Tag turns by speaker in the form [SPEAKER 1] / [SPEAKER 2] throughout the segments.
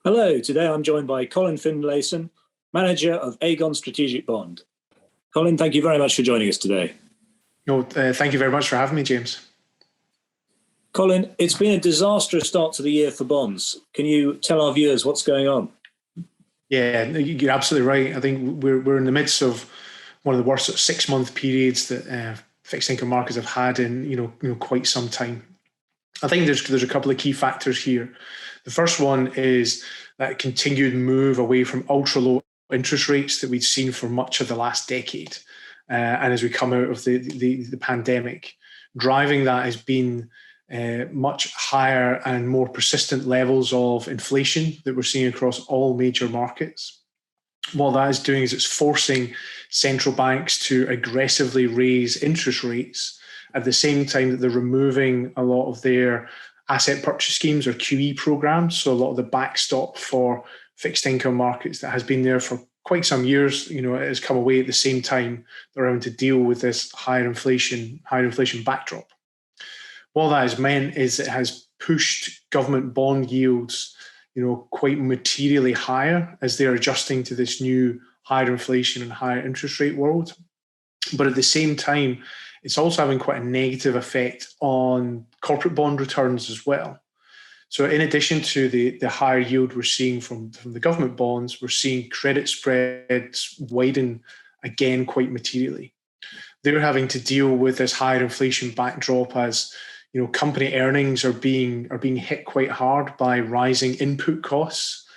[SPEAKER 1] Hello, today I'm joined by Colin Finlayson, manager of Aegon Strategic Bond. Colin, thank you very much for joining us today.
[SPEAKER 2] No, thank you very much for having me, James.
[SPEAKER 1] Colin, it's been a disastrous start to the year for bonds. Can you tell our viewers what's going on?
[SPEAKER 2] Yeah, you're absolutely right. I think we're in the midst of one of the worst 6-month periods that fixed income markets have had in quite some time. I think there's a couple of key factors here. The first one is that continued move away from ultra low interest rates that we'd seen for much of the last decade, and as we come out of the pandemic, driving that has been much higher and more persistent levels of inflation that we're seeing across all major markets. What that is doing is it's forcing central banks to aggressively raise interest rates at the same time that they're removing a lot of their asset purchase schemes or QE programs. So a lot of the backstop for fixed income markets that has been there for quite some years, it has come away at the same time they're having to deal with this higher inflation backdrop. What that has meant is it has pushed government bond yields, quite materially higher as they're adjusting to this new higher inflation and higher interest rate world. But at the same time, it's also having quite a negative effect on corporate bond returns as well. So in addition to the higher yield we're seeing from the government bonds, we're seeing credit spreads widen again quite materially. They're having to deal with this higher inflation backdrop as company earnings are being hit quite hard by rising input costs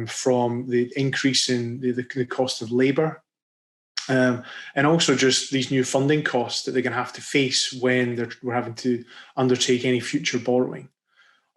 [SPEAKER 2] from the increase in the cost of labor. And also just these new funding costs that they're going to have to face when we're having to undertake any future borrowing.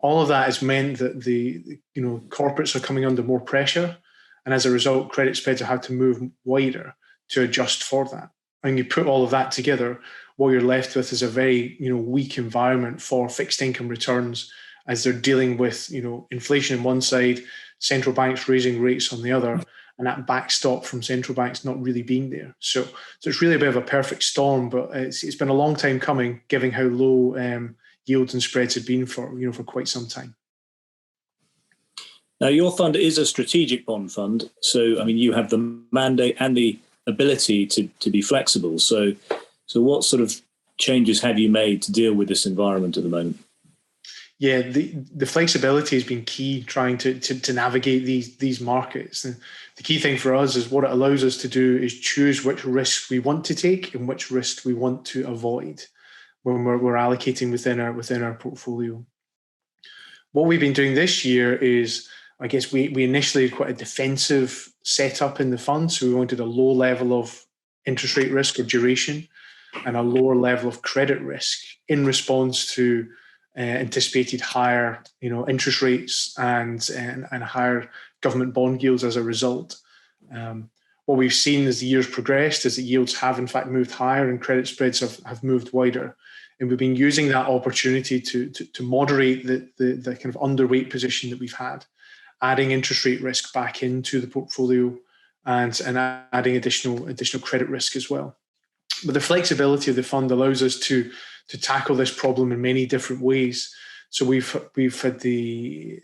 [SPEAKER 2] All of that has meant that the corporates are coming under more pressure, and as a result, credit spreads have had to move wider to adjust for that. And you put all of that together, what you're left with is a very weak environment for fixed income returns as they're dealing with inflation on one side, central banks raising rates on the other, and that backstop from central banks not really being there. So it's really a bit of a perfect storm, but it's been a long time coming, given how low yields and spreads have been for quite some time.
[SPEAKER 1] Now, your fund is a strategic bond fund, so I mean you have the mandate and the ability to be flexible. So what sort of changes have you made to deal with this environment at the moment?
[SPEAKER 2] Yeah, the flexibility has been key trying to navigate these markets. And the key thing for us is what it allows us to do is choose which risks we want to take and which risks we want to avoid when we're allocating within our portfolio. What we've been doing this year is, I guess we initially had quite a defensive setup in the fund. So we wanted a low level of interest rate risk or duration and a lower level of credit risk in response to anticipated higher interest rates and higher government bond yields as a result. What we've seen as the years progressed is that yields have in fact moved higher and credit spreads have moved wider. And we've been using that opportunity to moderate the kind of underweight position that we've had, adding interest rate risk back into the portfolio and adding additional credit risk as well. But the flexibility of the fund allows us to tackle this problem in many different ways. So we've had the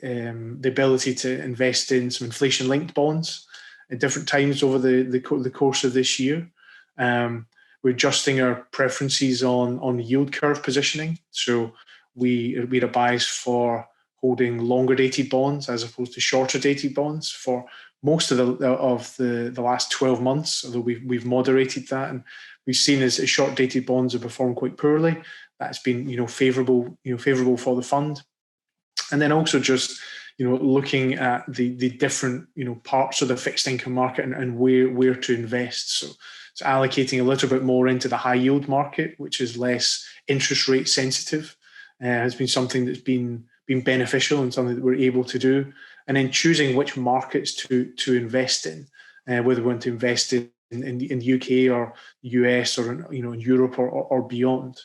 [SPEAKER 2] ability to invest in some inflation-linked bonds at different times over the course of this year. We're adjusting our preferences on yield curve positioning. So we had a bias for holding longer dated bonds as opposed to shorter dated bonds for most of the last 12 months, although we've moderated that, and we've seen as short dated bonds have performed quite poorly. That's been favorable for the fund. And then also just looking at the different parts of the fixed income market and where to invest. So allocating a little bit more into the high yield market, which is less interest rate sensitive, has been something that's been beneficial and something that we're able to do. And then choosing which markets to invest in, whether we want to invest in the UK or US or in Europe or beyond,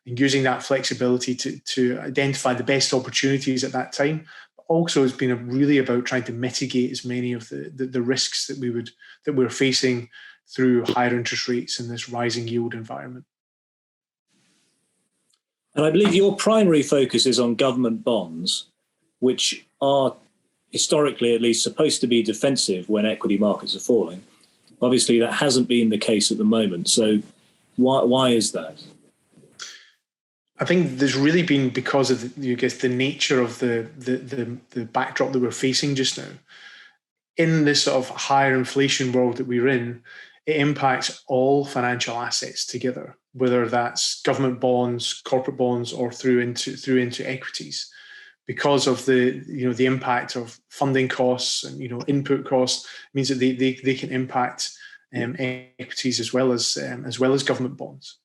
[SPEAKER 2] and using that flexibility to identify the best opportunities at that time. Also, it's been really about trying to mitigate as many of the risks that we're facing through higher interest rates in this rising yield environment.
[SPEAKER 1] And I believe your primary focus is on government bonds, which are historically at least, supposed to be defensive when equity markets are falling. Obviously, that hasn't been the case at the moment. So why is that?
[SPEAKER 2] I think there's really been because of the nature of the backdrop that we're facing just now. In this sort of higher inflation world that we're in, it impacts all financial assets together, whether that's government bonds, corporate bonds, or through into equities, because of the impact of funding costs and input costs means that they can impact equities as well as government bonds.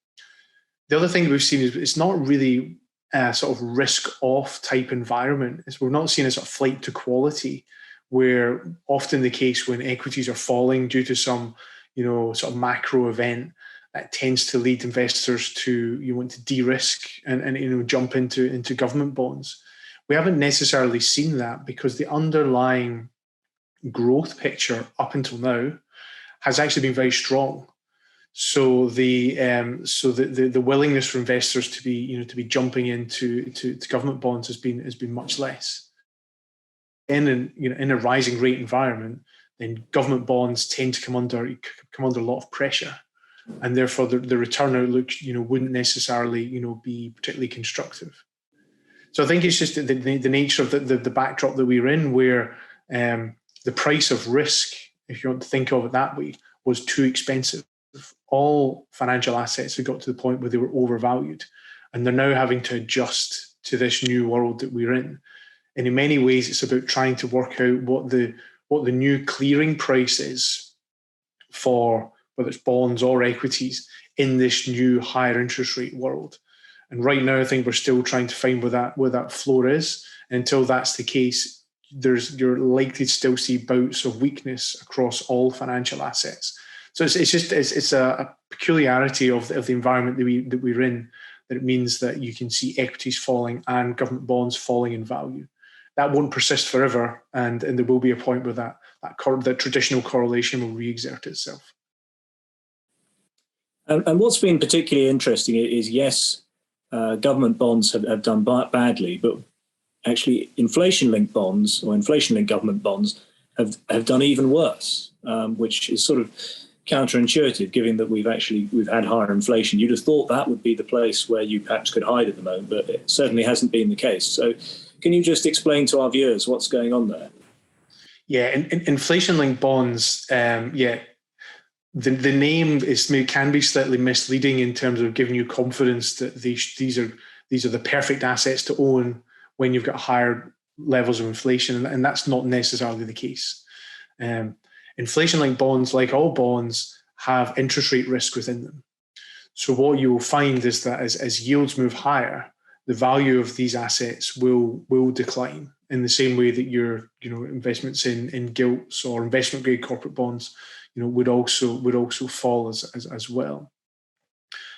[SPEAKER 2] The other thing we've seen is it's not really a sort of risk-off type environment. We're not seeing a sort of flight to quality, where often the case when equities are falling due to some sort of macro event that tends to lead investors to want to de-risk and jump into government bonds. We haven't necessarily seen that because the underlying growth picture up until now has actually been very strong. So the willingness for investors to be jumping into government bonds has been much less. In a rising rate environment, then government bonds tend to come under a lot of pressure, and therefore the return outlook wouldn't necessarily be particularly constructive. So I think it's just the nature of the backdrop that we're in, where the price of risk, if you want to think of it that way, was too expensive. All financial assets had got to the point where they were overvalued, and they're now having to adjust to this new world that we're in. And in many ways, it's about trying to work out what the new clearing price is for whether it's bonds or equities in this new higher interest rate world. And right now, I think we're still trying to find where that floor is. And until that's the case, you're likely to still see bouts of weakness across all financial assets. So it's a peculiarity of the environment that we're in, that it means that you can see equities falling and government bonds falling in value. That won't persist forever, and there will be a point where that traditional correlation will re-exert itself.
[SPEAKER 1] And what's been particularly interesting is, yes, government bonds have done badly, but actually inflation-linked bonds or inflation-linked government bonds have done even worse, which is sort of counterintuitive, given that we've had higher inflation. You'd have thought that would be the place where you perhaps could hide at the moment, but it certainly hasn't been the case. So can you just explain to our viewers what's going on there?
[SPEAKER 2] Yeah, inflation-linked bonds, the name can be slightly misleading in terms of giving you confidence that these are the perfect assets to own when you've got higher levels of inflation, and that's not necessarily the case. Inflation-linked bonds, like all bonds, have interest rate risk within them. So what you will find is that as yields move higher, the value of these assets will decline in the same way that your investments in gilts or investment grade corporate bonds would also fall as well.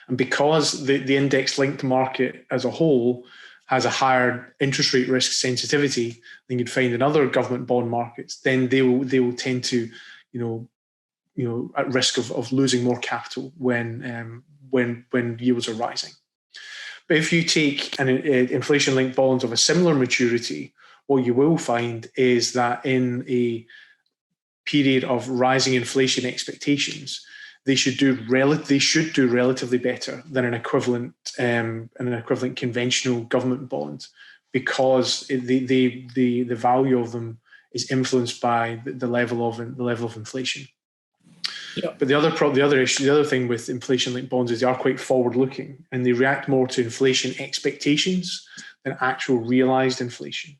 [SPEAKER 2] And because the index linked market as a whole has a higher interest rate risk sensitivity than you'd find in other government bond markets, then they will tend to at risk of losing more capital when yields are rising. But if you take an inflation-linked bonds of a similar maturity, what you will find is that in a period of rising inflation expectations, they should do relatively better than an equivalent conventional government bond, because the value of them is influenced by the level of inflation. Yeah. But the other thing with inflation-linked bonds is they are quite forward-looking, and they react more to inflation expectations than actual realized inflation.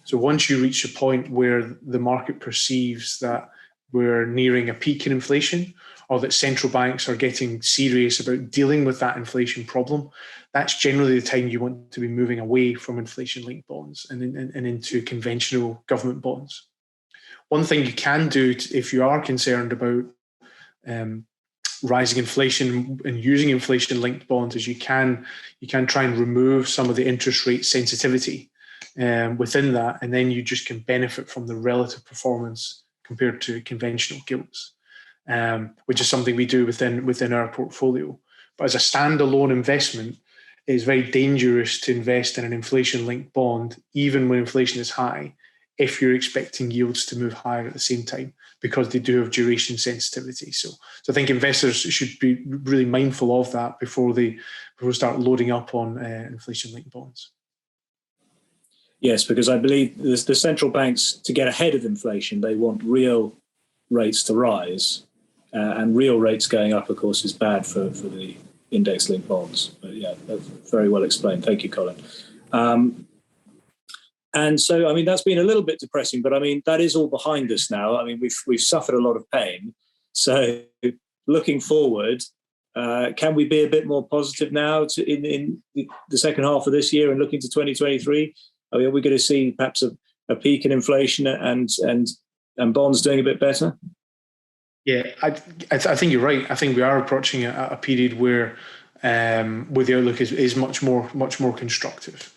[SPEAKER 2] So once you reach a point where the market perceives that we're nearing a peak in inflation, or that central banks are getting serious about dealing with that inflation problem, that's generally the time you want to be moving away from inflation-linked bonds and into conventional government bonds. One thing you can do if you are concerned about rising inflation and using inflation-linked bonds is you can try and remove some of the interest rate sensitivity within that, and then you just can benefit from the relative performance compared to conventional gilts. Which is something we do within our portfolio. But as a standalone investment, it is very dangerous to invest in an inflation-linked bond, even when inflation is high, if you're expecting yields to move higher at the same time, because they do have duration sensitivity. So I think investors should be really mindful of that before they start loading up on inflation-linked bonds.
[SPEAKER 1] Yes, because I believe the central banks, to get ahead of inflation, they want real rates to rise, and real rates going up, of course, is bad for the index-linked bonds. But yeah, that's very well explained. Thank you, Colin. And so, I mean, that's been a little bit depressing, but I mean, that is all behind us now. I mean, we've suffered a lot of pain. So looking forward, can we be a bit more positive now in the second half of this year and looking to 2023? I mean, are we going to see perhaps a peak in inflation and bonds doing a bit better?
[SPEAKER 2] Yeah, I think you're right. I think we are approaching a period where the outlook is much more constructive.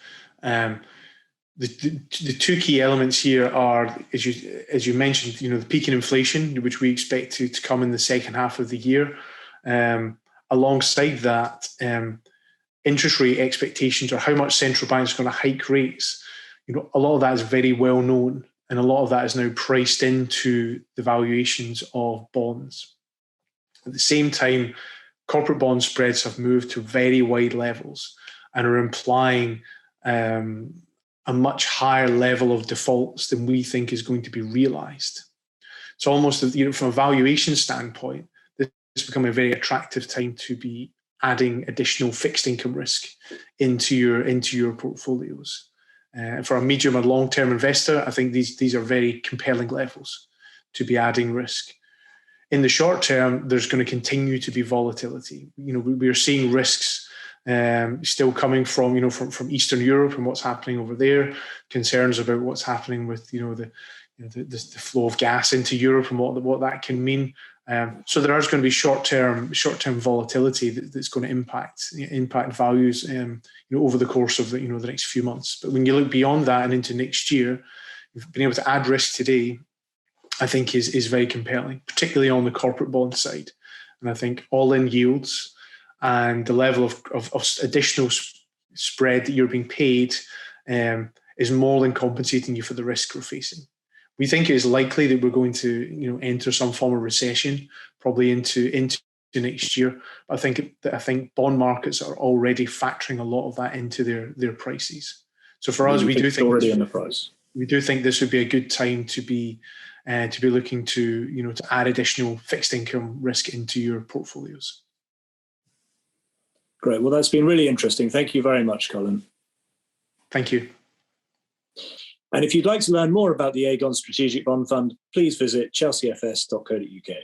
[SPEAKER 2] The two key elements here are, as you mentioned, the peak in inflation, which we expect to come in the second half of the year. Alongside that, interest rate expectations, or how much central banks are going to hike rates. A lot of that is very well known, and a lot of that is now priced into the valuations of bonds. At the same time, corporate bond spreads have moved to very wide levels and are implying a much higher level of defaults than we think is going to be realised. So almost, from a valuation standpoint, this is becoming a very attractive time to be adding additional fixed income risk into your portfolios. For a medium and long-term investor, I think these are very compelling levels to be adding risk. In the short term, there's going to continue to be volatility. We are seeing risks still coming from Eastern Europe and what's happening over there. Concerns about what's happening with the flow of gas into Europe and what that can mean. So there is going to be short-term volatility that's going to impact values over the course of the next few months. But when you look beyond that and into next year, being able to add risk today, I think is very compelling, particularly on the corporate bond side. And I think all-in yields and the level of additional spread that you're being paid is more than compensating you for the risk we're facing. We think it is likely that we're going to enter some form of recession, probably into next year. I think bond markets are already factoring a lot of that into their prices. So for us, we do think
[SPEAKER 1] already in the price.
[SPEAKER 2] We do think this would be a good time to be looking to add additional fixed income risk into your portfolios.
[SPEAKER 1] Great. Well, that's been really interesting. Thank you very much, Colin.
[SPEAKER 2] Thank you.
[SPEAKER 1] And if you'd like to learn more about the Aegon Strategic Bond Fund, please visit chelseafs.co.uk.